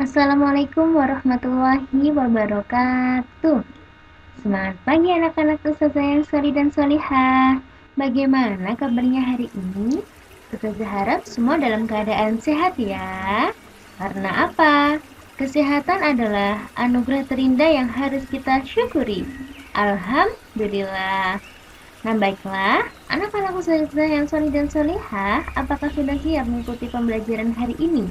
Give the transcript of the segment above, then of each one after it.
Assalamualaikum warahmatullahi wabarakatuh. Semangat pagi anak-anak ustazah yang solih dan solihah. Bagaimana kabarnya hari ini? Ustazah harap semua dalam keadaan sehat ya. Karena apa? Kesehatan adalah anugerah terindah yang harus kita syukuri. Alhamdulillah. Nah baiklah, anak-anak ustazah yang solih dan solihah, apakah sudah siap mengikuti pembelajaran hari ini?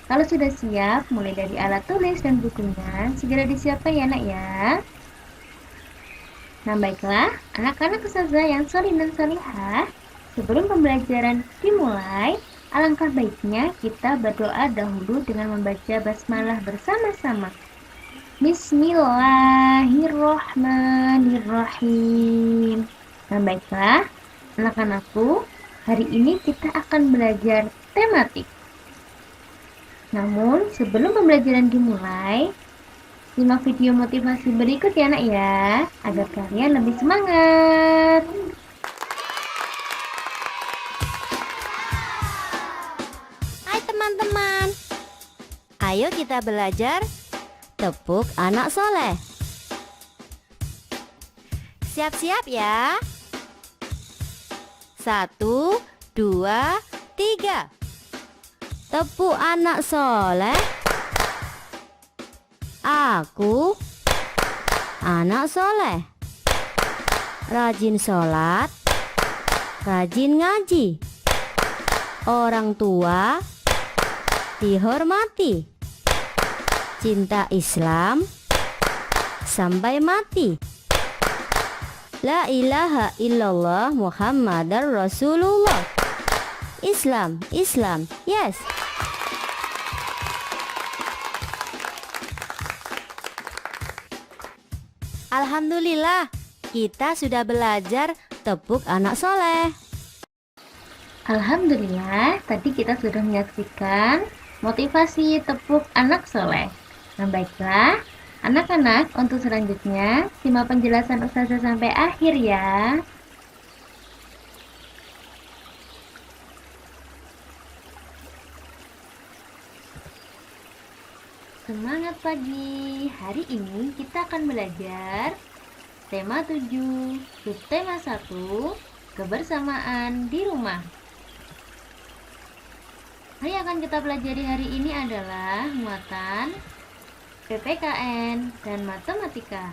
Kalau sudah siap, mulai dari alat tulis dan bukunya, segera disiapkan ya nak ya. Nah baiklah, anak-anak ustazah yang solih dan solihah, sebelum pembelajaran dimulai, alangkah baiknya kita berdoa dahulu dengan membaca basmalah bersama-sama. Bismillahirrohmanirrohim. Nah baiklah, anak-anakku, hari ini kita akan belajar tematik. Namun, sebelum pembelajaran dimulai, simak video motivasi berikut ya nak ya, agar kalian lebih semangat. Hai teman-teman, ayo kita belajar tepuk anak soleh. Siap-siap ya. 1, 2, 3. Tepuk anak soleh. Aku anak soleh, rajin sholat, rajin ngaji, orang tua dihormati, cinta Islam sampai mati. La ilaha illallah Muhammadar Rasulullah. Islam, Islam, yes. Alhamdulillah, kita sudah belajar tepuk anak soleh. Alhamdulillah, tadi kita sudah menyaksikan motivasi tepuk anak soleh. Nah baiklah, anak-anak, untuk selanjutnya, simak penjelasan ustazah sampai akhir ya. Semangat pagi. Hari ini kita akan belajar tema 7, subtema 1, kebersamaan di rumah. Hal yang akan kita pelajari hari ini adalah muatan, PPKN, dan matematika.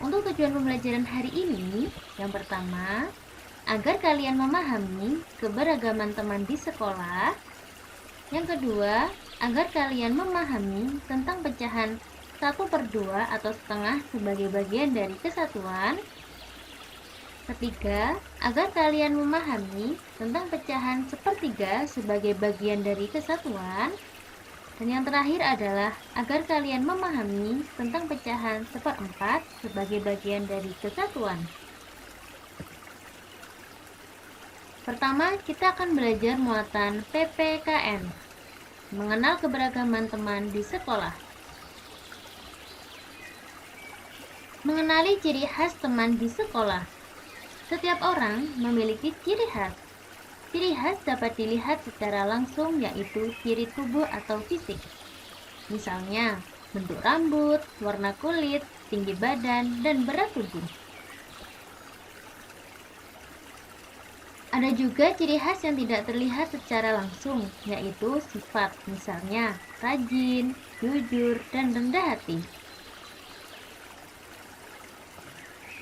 Untuk tujuan pembelajaran hari ini, yang pertama, agar kalian memahami keberagaman teman di sekolah. Yang kedua, agar kalian memahami tentang pecahan 1/2 atau setengah sebagai bagian dari kesatuan. Ketiga, agar kalian memahami tentang pecahan 1/3 sebagai bagian dari kesatuan. Dan yang terakhir adalah agar kalian memahami tentang pecahan 1/4 sebagai bagian dari kesatuan. Pertama, kita akan belajar muatan PPKN, mengenal keberagaman teman di sekolah. Mengenali ciri khas teman di sekolah. Setiap orang memiliki ciri khas. Ciri khas dapat dilihat secara langsung, yaitu ciri tubuh atau fisik. Misalnya, bentuk rambut, warna kulit, tinggi badan, dan berat tubuh. Ada juga ciri khas yang tidak terlihat secara langsung, yaitu sifat, misalnya rajin, jujur, dan rendah hati.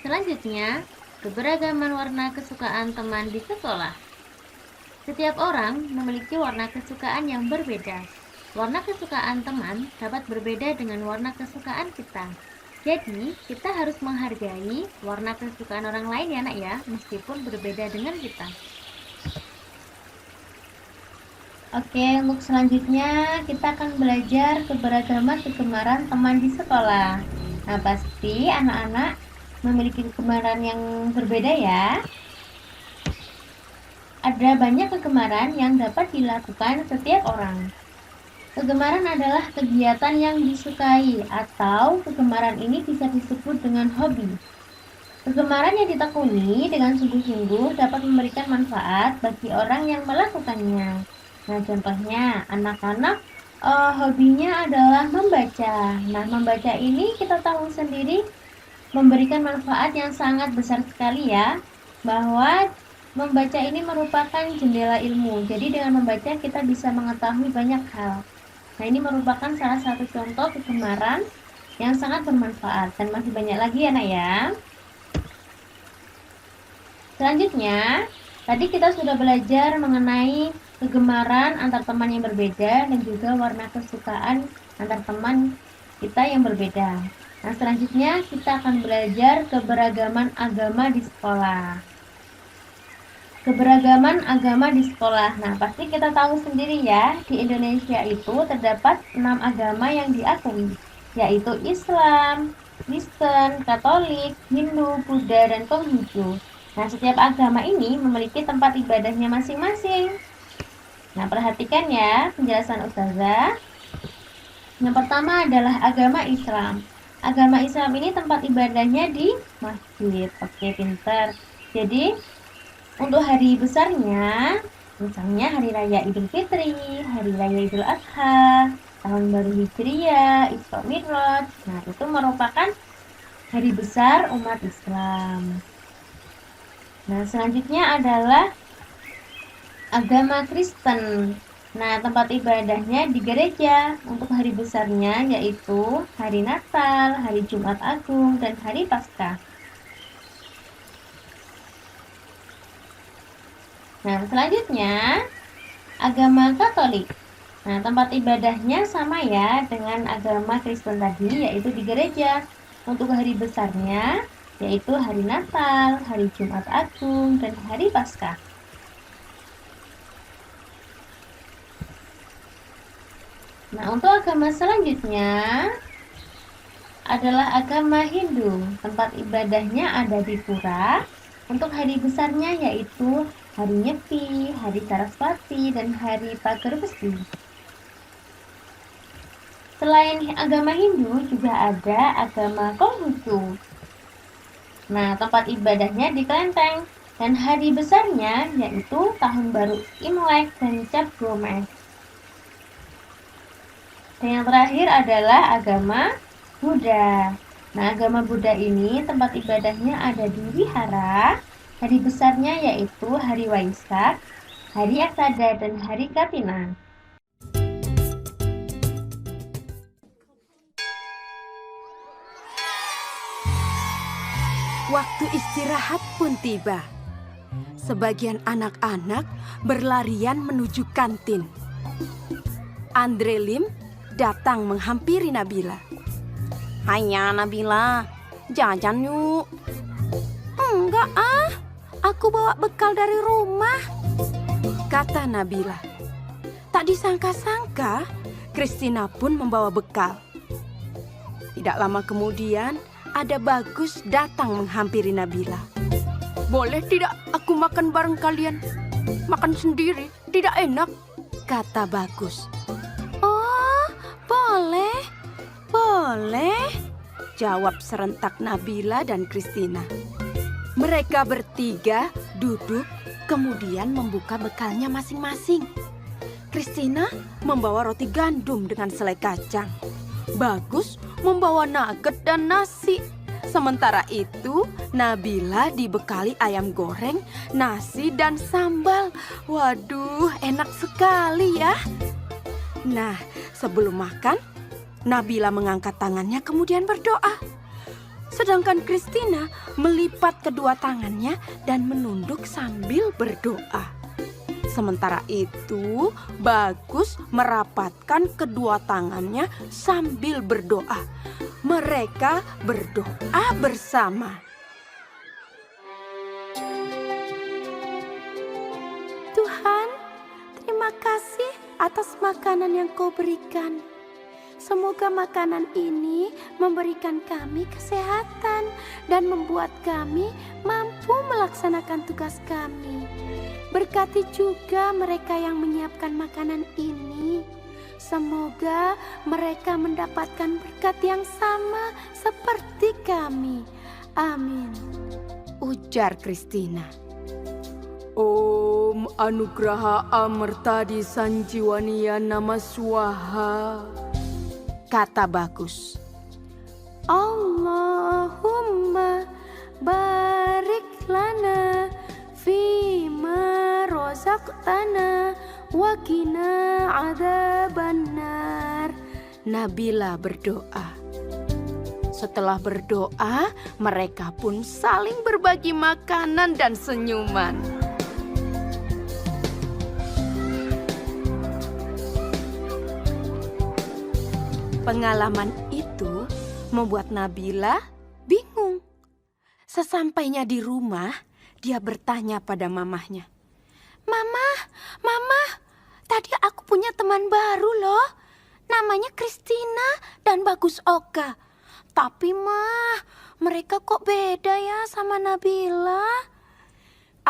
Selanjutnya, keberagaman warna kesukaan teman di sekolah. Setiap orang memiliki warna kesukaan yang berbeda. Warna kesukaan teman dapat berbeda dengan warna kesukaan kita. Jadi, kita harus menghargai warna kesukaan orang lain ya nak ya, meskipun berbeda dengan kita. Oke, untuk selanjutnya kita akan belajar keberagaman kegemaran teman di sekolah. Nah, pasti anak-anak memiliki kegemaran yang berbeda ya. Ada banyak kegemaran yang dapat dilakukan setiap orang. Kegemaran adalah kegiatan yang disukai, atau kegemaran ini bisa disebut dengan hobi. Kegemaran yang ditekuni dengan sungguh-sungguh dapat memberikan manfaat bagi orang yang melakukannya. Nah, contohnya, anak-anak Hobinya adalah membaca. Nah, membaca ini kita tahu sendiri memberikan manfaat yang sangat besar sekali ya, bahwa membaca ini merupakan jendela ilmu. Jadi dengan membaca kita bisa mengetahui banyak hal. Nah, ini merupakan salah satu contoh kegemaran yang sangat bermanfaat dan masih banyak lagi ya, Nak ya. Selanjutnya, tadi kita sudah belajar mengenai kegemaran antar teman yang berbeda dan juga warna kesukaan antar teman kita yang berbeda. Nah, selanjutnya kita akan belajar keberagaman agama di sekolah. Keberagaman agama di sekolah. Nah, pasti kita tahu sendiri ya, di Indonesia itu terdapat 6 agama yang diakui, yaitu Islam, Kristen, Katolik, Hindu, Buddha, dan Konghucu. Nah, setiap agama ini memiliki tempat ibadahnya masing-masing. Nah, perhatikan ya penjelasan Ustazah. Yang pertama adalah agama Islam. Agama Islam ini tempat ibadahnya di masjid. Oke, pintar. Jadi, untuk hari besarnya, misalnya Hari Raya Idul Fitri, Hari Raya Idul Adha, Tahun Baru Hijriah, Isra Mi'raj. Nah, itu merupakan hari besar umat Islam. Nah, selanjutnya adalah agama Kristen. Nah, tempat ibadahnya di gereja. Untuk hari besarnya yaitu hari Natal, hari Jumat Agung, dan hari Paskah. Nah, selanjutnya agama Katolik. Nah, tempat ibadahnya sama ya dengan agama Kristen tadi, yaitu di gereja. Untuk hari besarnya yaitu hari Natal, hari Jumat Agung, dan hari Paskah. Nah, untuk agama selanjutnya adalah agama Hindu. Tempat ibadahnya ada di pura. Untuk hari besarnya yaitu hari Nyepi, hari Saraswati, dan hari Pager Besi. Selain agama Hindu juga ada agama Konghucu. Nah, tempat ibadahnya di kelenteng dan hari besarnya yaitu Tahun Baru Imlek dan Cap Gomeh. Dan yang terakhir adalah agama Buddha. Nah, agama Buddha ini tempat ibadahnya ada di wihara. Hari besarnya yaitu hari Waisak, hari Akada, dan hari Katina. Waktu istirahat pun tiba. Sebagian anak-anak berlarian menuju kantin. Andre Lim datang menghampiri Nabila. "Hanya Nabila, jajan yuk." "Enggak aku bawa bekal dari rumah," kata Nabila. Tak disangka-sangka, Christina pun membawa bekal. Tidak lama kemudian, ada Bagus datang menghampiri Nabila. "Boleh tidak aku makan bareng kalian? Makan sendiri tidak enak," kata Bagus. "Oh, boleh, boleh," jawab serentak Nabila dan Christina. Mereka bertiga duduk, kemudian membuka bekalnya masing-masing. Christina membawa roti gandum dengan selai kacang. Bagus membawa nugget dan nasi. Sementara itu, Nabila dibekali ayam goreng, nasi, dan sambal. Waduh, enak sekali ya. Nah, sebelum makan, Nabila mengangkat tangannya kemudian berdoa. Sedangkan Christina melipat kedua tangannya dan menunduk sambil berdoa. Sementara itu, Bagus merapatkan kedua tangannya sambil berdoa. Mereka berdoa bersama. "Tuhan, terima kasih atas makanan yang Kau berikan. Semoga makanan ini memberikan kami kesehatan dan membuat kami mampu melaksanakan tugas kami. Berkati juga mereka yang menyiapkan makanan ini. Semoga mereka mendapatkan berkat yang sama seperti kami. Amin," ujar Christina. "Oh, Om Anugraha Amertadi Sanjiwaniya Nama Swaha, kata Bagus. Allahumma barik lana fima rozaqtana wa qina adzabannar. Nabila berdoa. Setelah berdoa, mereka pun saling berbagi makanan dan senyuman. Pengalaman itu membuat Nabila bingung. Sesampainya di rumah, dia bertanya pada mamahnya. Mama, tadi aku punya teman baru loh. Namanya Christina dan Bagus Oka. Tapi mereka kok beda ya sama Nabila?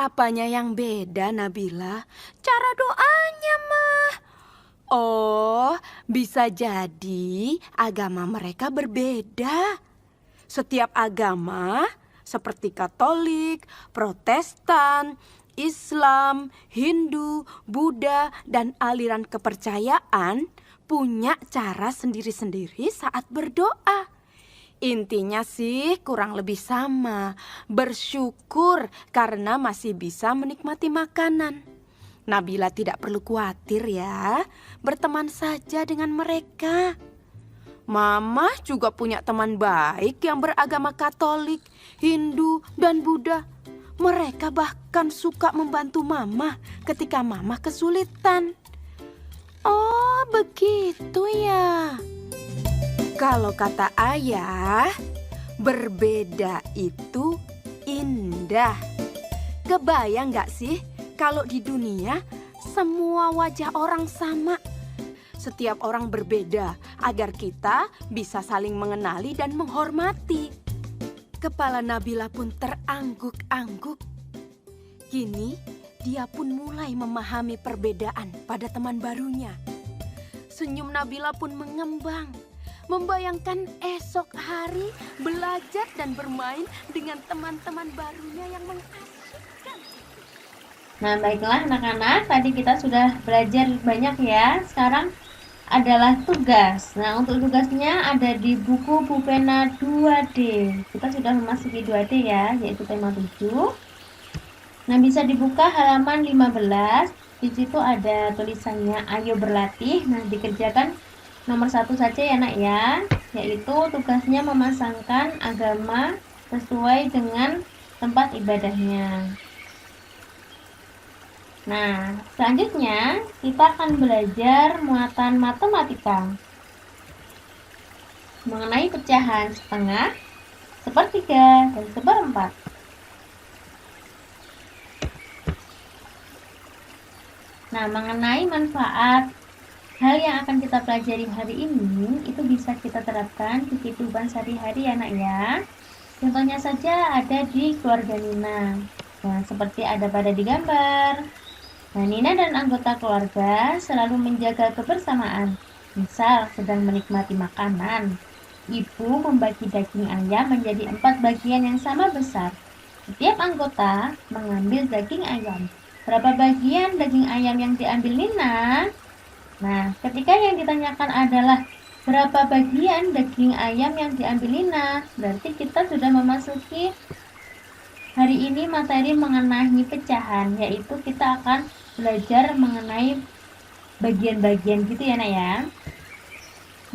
Apanya yang beda, Nabila? Cara doanya, Oh, bisa jadi agama mereka berbeda. Setiap agama seperti Katolik, Protestan, Islam, Hindu, Buddha, dan aliran kepercayaan punya cara sendiri-sendiri saat berdoa. Intinya sih kurang lebih sama, bersyukur karena masih bisa menikmati makanan. Nabila tidak perlu khawatir ya, berteman saja dengan mereka. Mama juga punya teman baik yang beragama Katolik, Hindu, dan Buddha. Mereka bahkan suka membantu Mama ketika Mama kesulitan. Oh, begitu ya. Kalau kata ayah, berbeda itu indah. Kebayang gak sih kalau di dunia semua wajah orang sama? Setiap orang berbeda agar kita bisa saling mengenali dan menghormati. Kepala Nabila pun terangguk-angguk. Kini dia pun mulai memahami perbedaan pada teman barunya. Senyum Nabila pun mengembang. Membayangkan esok hari belajar dan bermain dengan teman-teman barunya yang mengasyikkan. Nah, baiklah anak-anak, tadi kita sudah belajar banyak ya. Sekarang adalah tugas. Nah, untuk tugasnya ada di buku Pupena 2D. Kita sudah memasuki 2D ya, yaitu tema 7. Nah, bisa dibuka halaman 15. Di situ ada tulisannya ayo berlatih. Nah, dikerjakan nomor 1 saja ya nak ya, yaitu tugasnya memasangkan agama sesuai dengan tempat ibadahnya. Nah, selanjutnya kita akan belajar muatan matematika mengenai pecahan setengah, sepertiga, dan seperempat. Nah, mengenai manfaat hal yang akan kita pelajari hari ini itu bisa kita terapkan di kehidupan sehari-hari ya nak ya. Contohnya saja ada di keluarga Nina. Nah, seperti ada pada di gambar. Nah, Nina dan anggota keluarga selalu menjaga kebersamaan. Misal sedang menikmati makanan, ibu membagi daging ayam menjadi 4 bagian yang sama besar. Setiap anggota mengambil daging ayam. Berapa bagian daging ayam yang diambil Nina? Nah, ketika yang ditanyakan adalah berapa bagian daging ayam yang diambil Nina, berarti kita sudah memasuki hari ini materi mengenai pecahan, yaitu kita akan belajar mengenai bagian-bagian gitu ya nak ya.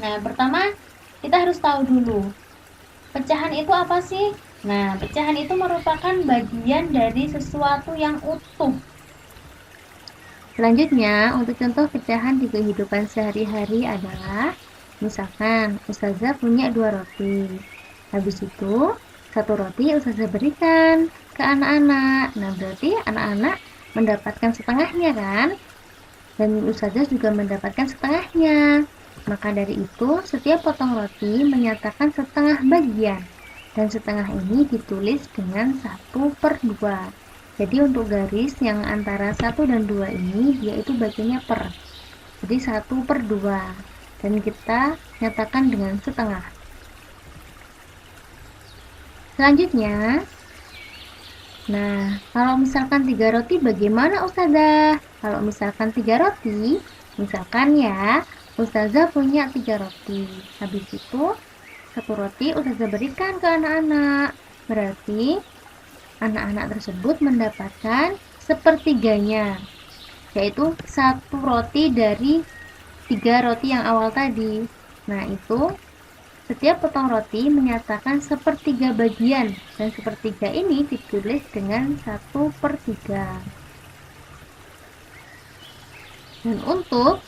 Nah, pertama kita harus tahu dulu, pecahan itu apa sih? Nah, pecahan itu merupakan bagian dari sesuatu yang utuh. Selanjutnya, untuk contoh pecahan di kehidupan sehari-hari adalah, misalkan Ustazah punya 2 roti. Habis itu, 1 roti Ustazah berikan ke anak-anak. Nah, berarti anak-anak mendapatkan setengahnya kan? Dan Ustazah juga mendapatkan setengahnya. Maka dari itu, setiap potong roti menyatakan setengah bagian. Dan setengah ini ditulis dengan 1/2. Jadi untuk garis yang antara 1 dan 2 ini dia itu bagiannya per. Jadi 1/2. Dan kita nyatakan dengan setengah. Selanjutnya Nah, kalau misalkan 3 roti bagaimana Ustazah? Kalau misalkan 3 roti, misalkan ya, Ustazah punya 3 roti. Habis itu, satu roti Ustazah berikan ke anak-anak. Berarti, anak-anak tersebut mendapatkan sepertiganya, yaitu satu roti dari 3 roti yang awal tadi. Nah, itu setiap potong roti menyatakan sepertiga bagian, dan sepertiga ini ditulis dengan 1/3. Dan untuk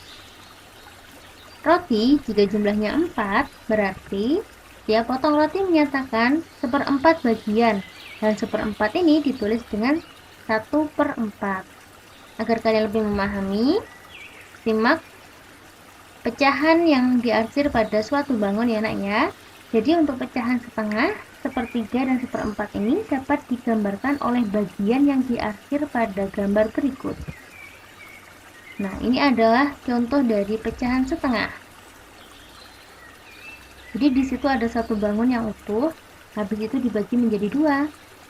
roti, jika jumlahnya 4, berarti setiap potong roti menyatakan 1/4 bagian, dan 1/4 ini ditulis dengan 1/4. Agar kalian lebih memahami, simak pecahan yang diarsir pada suatu bangun ya nak ya. Jadi untuk pecahan setengah, sepertiga, dan 1/4 ini dapat digambarkan oleh bagian yang diarsir pada gambar berikut. Nah, ini adalah contoh dari pecahan setengah. Jadi di situ ada satu bangun yang utuh, habis itu dibagi menjadi 2.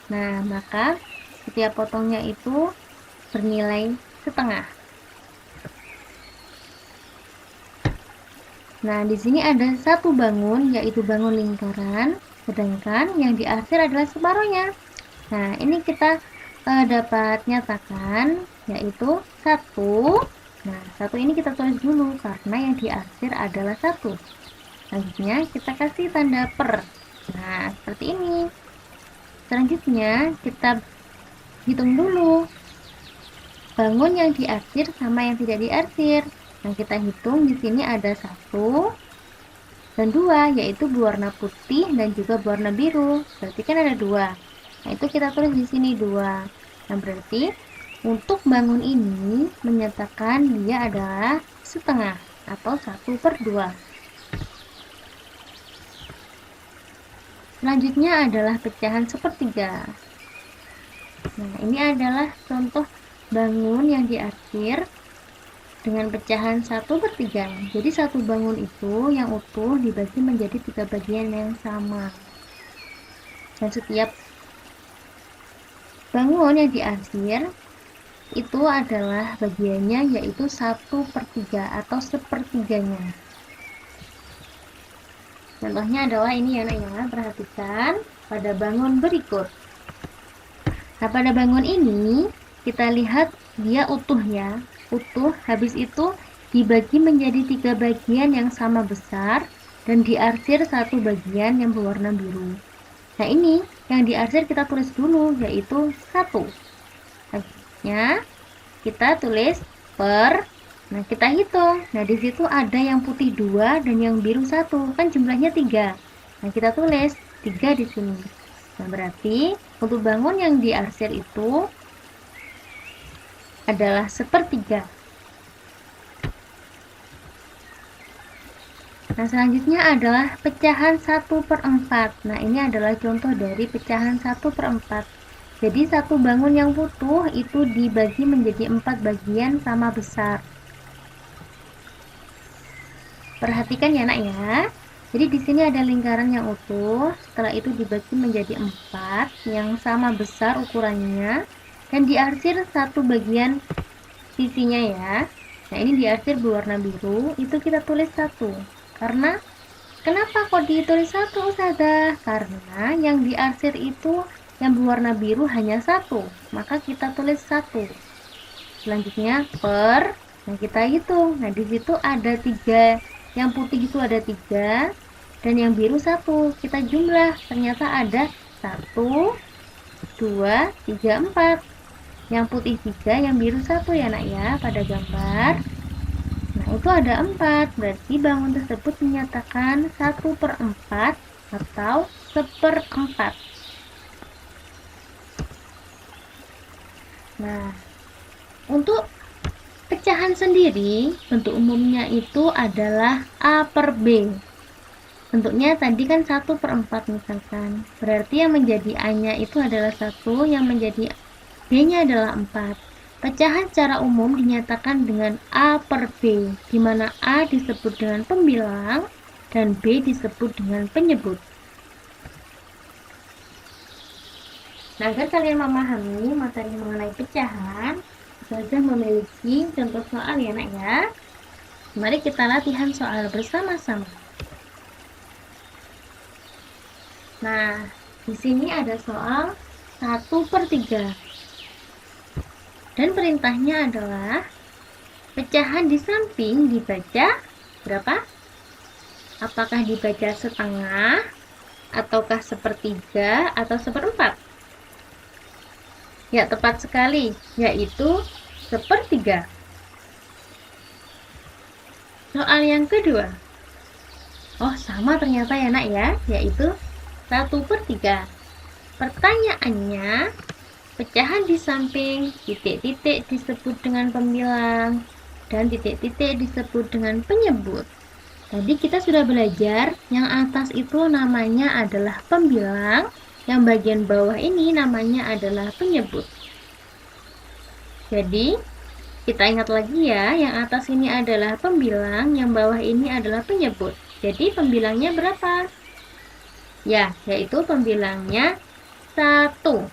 Nah, maka setiap potongnya itu bernilai setengah. Nah, di sini ada satu bangun, yaitu bangun lingkaran, sedangkan yang diarsir adalah separuhnya. Nah, ini kita dapat nyatakan, yaitu 1. Nah, 1 ini kita tulis dulu, karena yang diarsir adalah 1. Selanjutnya, kita kasih tanda per. Nah, seperti ini. Selanjutnya, kita hitung dulu bangun yang diarsir sama yang tidak diarsir. Nah, kita hitung di sini ada 1 dan 2, yaitu berwarna putih dan juga berwarna biru. Berarti kan ada 2. Nah, itu kita tulis di sini 2. Nah, berarti untuk bangun ini menyatakan dia adalah setengah atau 1/2. Selanjutnya adalah pecahan sepertiga. Nah, ini adalah contoh bangun yang diarsir dengan pecahan 1/3. Jadi satu bangun itu yang utuh dibagi menjadi 3 bagian yang sama. Dan setiap bangun yang diarsir itu adalah bagiannya, yaitu 1/3 atau sepertiganya. Contohnya adalah ini ya nak, perhatikan pada bangun berikut. Nah, pada bangun ini kita lihat dia utuh ya. Utuh, habis itu dibagi menjadi 3 bagian yang sama besar dan diarsir satu bagian yang berwarna biru. Nah, ini yang diarsir kita tulis dulu, yaitu 1. Selanjutnya kita tulis per. Nah, kita hitung. Nah, di situ ada yang putih 2 dan yang biru 1, kan jumlahnya 3. Nah, kita tulis 3 di sini. Nah, berarti untuk bangun yang diarsir itu adalah 1/3. Nah, selanjutnya adalah pecahan 1/4. Nah, ini adalah contoh dari pecahan 1/4. Jadi satu bangun yang utuh itu dibagi menjadi 4 bagian sama besar. Perhatikan ya nak ya. Jadi di sini ada lingkaran yang utuh, setelah itu dibagi menjadi 4 yang sama besar ukurannya. Dan diarsir satu bagian sisinya ya. Nah, ini diarsir berwarna biru, itu kita tulis 1. Karena kenapa kok ditulis 1 Ustazah? Karena yang diarsir itu yang berwarna biru hanya 1, maka kita tulis 1. Selanjutnya per. Nah, kita hitung. Nah, di situ ada 3, yang putih itu ada 3 dan yang biru 1. Kita jumlah, ternyata ada 1, 2, 3, 4. Yang putih 3, yang biru 1 ya nak ya pada gambar. Nah, itu ada 4, berarti bangun tersebut menyatakan 1/4 atau 1/4. Nah, untuk pecahan sendiri, bentuk umumnya itu adalah A per B. Bentuknya tadi kan 1/4 misalkan. Berarti yang menjadi A-nya itu adalah 1, yang menjadi B-nya adalah 4. Pecahan secara umum dinyatakan dengan A per B, di mana A disebut dengan pembilang dan B disebut dengan penyebut. Nah, agar kalian memahami materi mengenai pecahan, Ustazah memiliki contoh soal ya nak ya. Mari kita latihan soal bersama-sama. Nah, di sini ada soal 1/3. Dan perintahnya adalah pecahan di samping dibaca berapa? Apakah dibaca setengah, ataukah sepertiga, atau seperempat? Ya, tepat sekali, yaitu sepertiga. Soal yang kedua. Oh, sama ternyata ya nak ya, yaitu 1/3. Pertanyaannya, pecahan di samping titik-titik disebut dengan pembilang dan titik-titik disebut dengan penyebut. Tadi kita sudah belajar yang atas itu namanya adalah pembilang, yang bagian bawah ini namanya adalah penyebut. Jadi, kita ingat lagi ya, yang atas ini adalah pembilang, yang bawah ini adalah penyebut. Jadi, pembilangnya berapa? Ya, yaitu pembilangnya 1.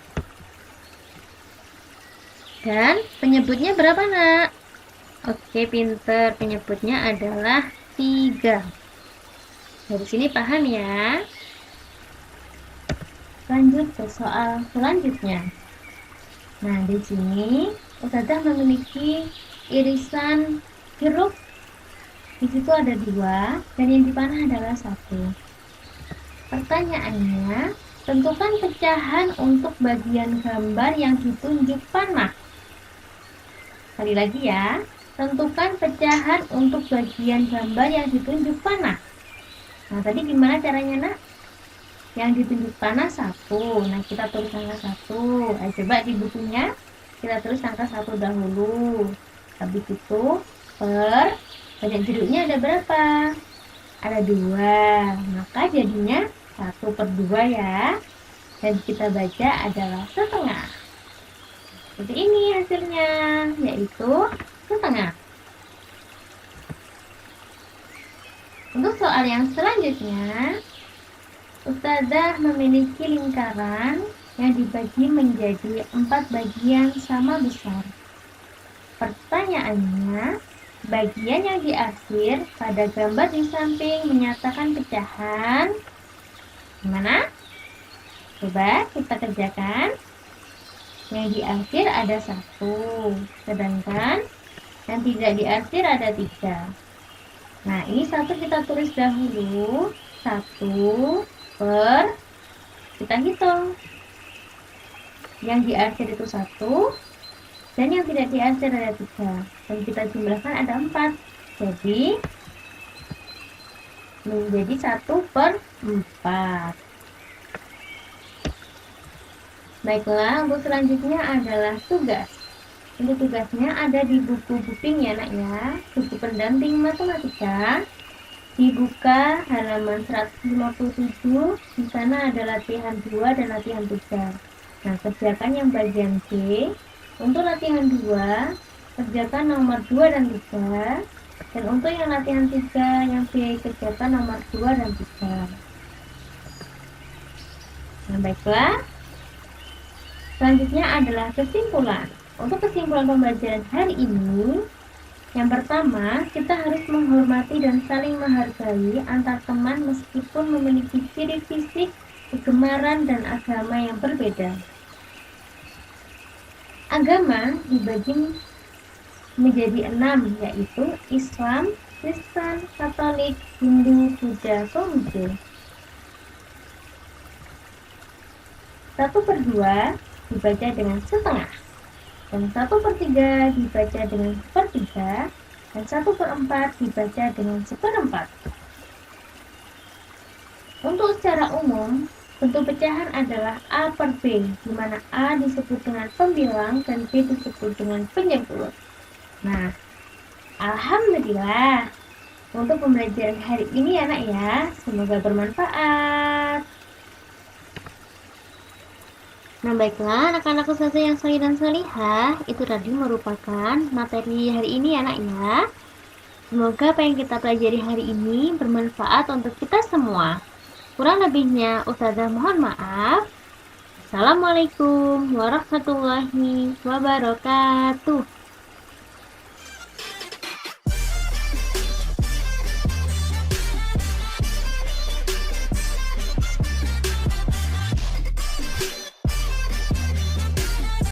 Dan penyebutnya berapa nak? Oke, pinter. Penyebutnya adalah 3. Dari sini paham ya? Lanjut ke soal selanjutnya. Nah, di sini Ustazah memiliki irisan huruf. Di situ ada 2 dan yang dipanah adalah 1. Pertanyaannya, tentukan pecahan untuk bagian gambar yang ditunjuk panah. Sekali lagi ya, tentukan pecahan untuk bagian gambar yang ditunjuk panah. Nah, tadi gimana caranya nak? Yang ditunjuk panah 1. Nah, kita tulis angka 1. Coba di bukunya kita tulis angka 1 dahulu. Habis itu per bagian jeruknya ada berapa? Ada 2. Maka jadinya 1/2 ya. Dan kita baca adalah setengah. Seperti ini hasilnya, yaitu setengah. Untuk soal yang selanjutnya, Ustazah memiliki lingkaran yang dibagi menjadi 4 bagian sama besar. Pertanyaannya, bagian yang di akhir pada gambar di samping menyatakan pecahan. Gimana? Coba kita kerjakan. Yang di akhir ada 1, sedangkan yang tidak di akhir ada 3. Nah, ini 1 kita tulis dahulu. 1 per, kita hitung. Yang di akhir itu 1, dan yang tidak di akhir ada 3. Dan kita jumlahkan ada 4. Jadi, menjadi 1/4. Baiklah, untuk selanjutnya adalah tugas. Untuk tugasnya ada di buku Buping ya nak ya, buku pendamping matematika. Dibuka halaman 157, di sana ada latihan 2 dan latihan 3. Nah, kerjakan yang bagian C. Untuk latihan 2, kerjakan nomor 2 dan 3. Dan untuk yang latihan 3, yang B, kerjakan nomor 2 dan 3. Nah, baiklah. Selanjutnya adalah kesimpulan. Untuk kesimpulan pembelajaran hari ini, yang pertama, kita harus menghormati dan saling menghargai antar teman meskipun memiliki ciri fisik, kegemaran, dan agama yang berbeda. Agama dibagi menjadi 6, yaitu Islam, Kristen, Katolik, Hindu, Buddha, Konghucu. 1/2 dibaca dengan setengah, dan 1/3 dibaca dengan sepertiga, dan 1/4 dibaca dengan seperempat. Untuk secara umum, bentuk pecahan adalah A per B, di mana A disebut dengan pembilang dan B disebut dengan penyebut. Nah, alhamdulillah untuk pembelajaran hari ini ya nak ya, semoga bermanfaat. Nah, baiklah anak-anak ustazah yang solih dan solihah, itu tadi merupakan materi hari ini ya nak ya. Semoga apa yang kita pelajari hari ini bermanfaat untuk kita semua. Kurang lebihnya ustazah mohon maaf. Wassalamualaikum warahmatullahi wabarakatuh.